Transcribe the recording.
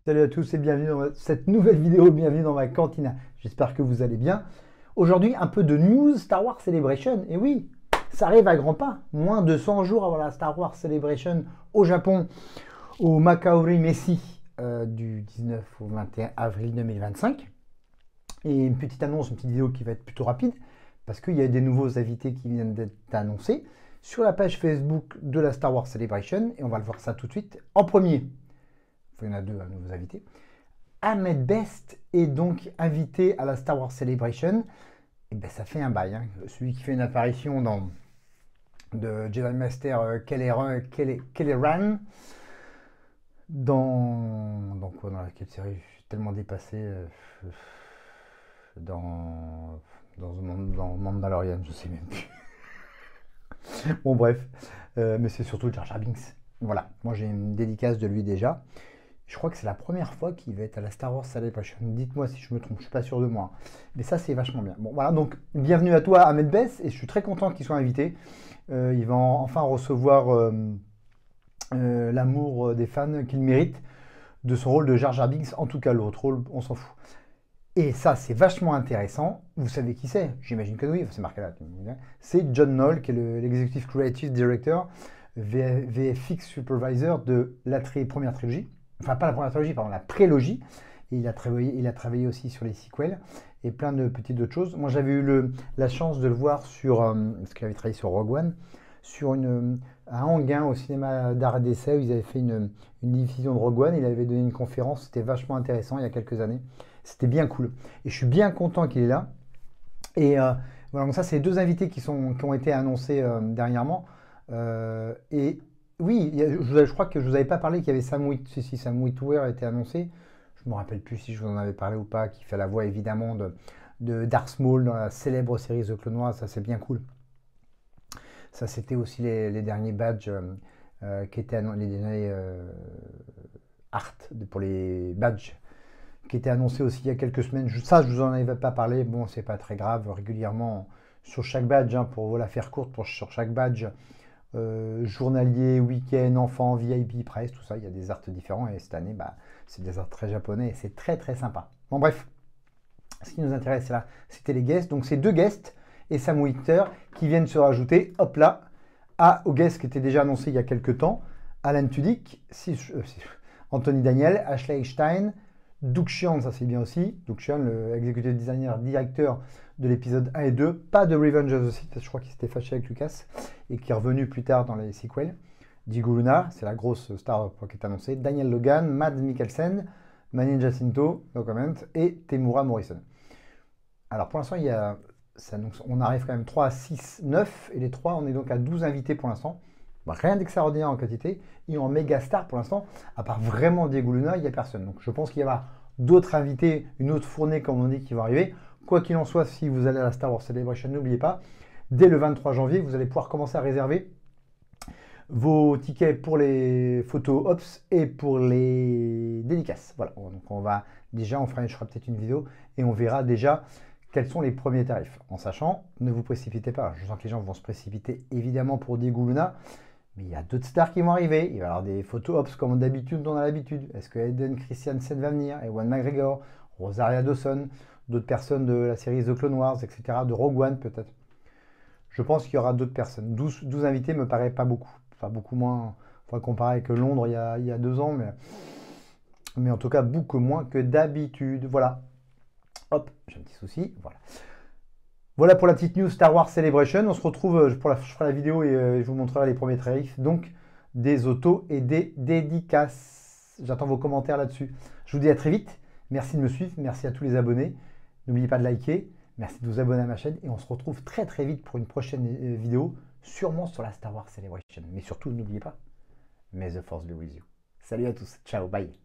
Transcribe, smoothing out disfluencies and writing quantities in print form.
Salut à tous et bienvenue dans cette nouvelle vidéo, bienvenue dans ma cantina. J'espère que vous allez bien. Aujourd'hui, un peu de news Star Wars Celebration. Et oui, ça arrive à grands pas. Moins de 100 jours avant la Star Wars Celebration au Japon, au Macaori Messi, du 19 au 21 avril 2025. Et une petite annonce, une petite vidéo qui va être plutôt rapide, parce qu'il y a des nouveaux invités qui viennent d'être annoncés sur la page Facebook de la Star Wars Celebration. Et on va le voir ça tout de suite. En premier, il y en a deux nouveaux invités. Ahmed Best est donc invité à la Star Wars Celebration. Et ben, ça fait un bail. Hein. Celui qui fait une apparition dans de Jedi Master Kelleran. Dans quoi? Dans laquelle série? Je suis tellement dépassé. Dans Mandalorian, je sais même plus. Bon, bref. Mais c'est surtout Jar Jar Binks. Voilà. Moi, j'ai une dédicace de lui déjà. Je crois que c'est la première fois qu'il va être à la Star Wars Celebration. Dites-moi si je me trompe, je suis pas sûr de moi. Mais ça, c'est vachement bien. Bon, voilà, donc bienvenue à toi, Ahmed Bess, et je suis très content qu'il soit invité. Il va enfin recevoir l'amour des fans qu'il mérite de son rôle de Jar Jar Binks. En tout cas, l'autre rôle, on s'en fout. Et ça, c'est vachement intéressant. Vous savez qui c'est? J'imagine que oui, c'est marqué là. C'est John Knoll, qui est l'executive creative director, VFX supervisor de la première trilogie. Enfin, pas la première trilogie, pardon, la prélogie. Et il a travaillé aussi sur les sequels et plein de petites autres choses. Moi, j'avais eu la chance de le voir sur, parce qu'il avait travaillé sur Rogue One, sur à Anguin, au cinéma d'art et d'essai, où ils avaient fait une diffusion de Rogue One. Il avait donné une conférence, c'était vachement intéressant il y a quelques années. C'était bien cool. Et je suis bien content qu'il est là. Et voilà, donc ça, c'est les deux invités qui ont été annoncés dernièrement. Et oui, je crois que je vous avais pas parlé qu'il y avait Sam Witwer était annoncé. Je me rappelle plus si je vous en avais parlé ou pas, qui fait la voix évidemment de Darth Maul dans la célèbre série The Clone Wars. Ça, c'est bien cool. Ça, c'était aussi les derniers badges qui étaient les derniers art pour les badges qui étaient annoncés aussi il y a quelques semaines. Ça, je vous en avais pas parlé. Bon, c'est pas très grave. Régulièrement, sur chaque badge, hein, pour la faire courte, sur chaque badge, journalier, week-end, enfant, VIP, presse, tout ça, il y a des arts différents. Et cette année, bah, c'est des arts très japonais et c'est très très sympa. Bon, bref, ce qui nous intéresse là, c'était les guests. Donc, c'est deux guests et Sam Witwer qui viennent se rajouter, hop là, aux guests qui étaient déjà annoncés il y a quelques temps. Alan Tudyk, Anthony Daniel, Ashley Eckstein, Doug Chian, ça c'est bien aussi. Doug Chian, le executive designer, directeur de l'épisode 1 et 2. Pas de Revenge of the Sith, je crois qu'il s'était fâché avec Lucas et qui est revenu plus tard dans les sequels. Diego Luna, c'est la grosse star qui est annoncée. Daniel Logan, Mads Mikkelsen, Manny Jacinto, no comment, et Temuera Morrison. Alors pour l'instant, on arrive quand même 3 à 6, 9, et les 3, on est donc à 12 invités pour l'instant. Bah, rien d'extraordinaire en quantité. Et en méga star pour l'instant, à part vraiment Diego Luna, il n'y a personne. Donc je pense qu'il y aura d'autres invités, une autre fournée comme on dit qui va arriver. Quoi qu'il en soit, si vous allez à la Star Wars Celebration, n'oubliez pas, dès le 23 janvier, vous allez pouvoir commencer à réserver vos tickets pour les photos Ops et pour les dédicaces. Voilà, donc on fera peut-être une vidéo et on verra déjà quels sont les premiers tarifs. En sachant, ne vous précipitez pas. Je sens que les gens vont se précipiter évidemment pour Diego Luna. Mais il y a d'autres stars qui vont arriver. Il va y avoir des photos Ops comme d'habitude, on a l'habitude. Est-ce que Hayden Christensen va venir? Ewan McGregor, Rosaria Dawson, d'autres personnes de la série The Clone Wars, etc. De Rogue One peut-être. Je pense qu'il y aura d'autres personnes. 12 invités me paraît pas beaucoup. Enfin, beaucoup moins. Il faudrait comparer avec Londres il y a 2 ans. Mais en tout cas, beaucoup moins que d'habitude. Voilà. Hop, j'ai un petit souci. Voilà. Voilà pour la petite news Star Wars Celebration. On se retrouve, je ferai la vidéo et je vous montrerai les premiers tarifs. Donc, des autos et des dédicaces. J'attends vos commentaires là-dessus. Je vous dis à très vite. Merci de me suivre. Merci à tous les abonnés. N'oubliez pas de liker. Merci de vous abonner à ma chaîne. Et on se retrouve très très vite pour une prochaine vidéo, sûrement sur la Star Wars Celebration. Mais surtout, n'oubliez pas, May the Force be with you. Salut à tous. Ciao, bye.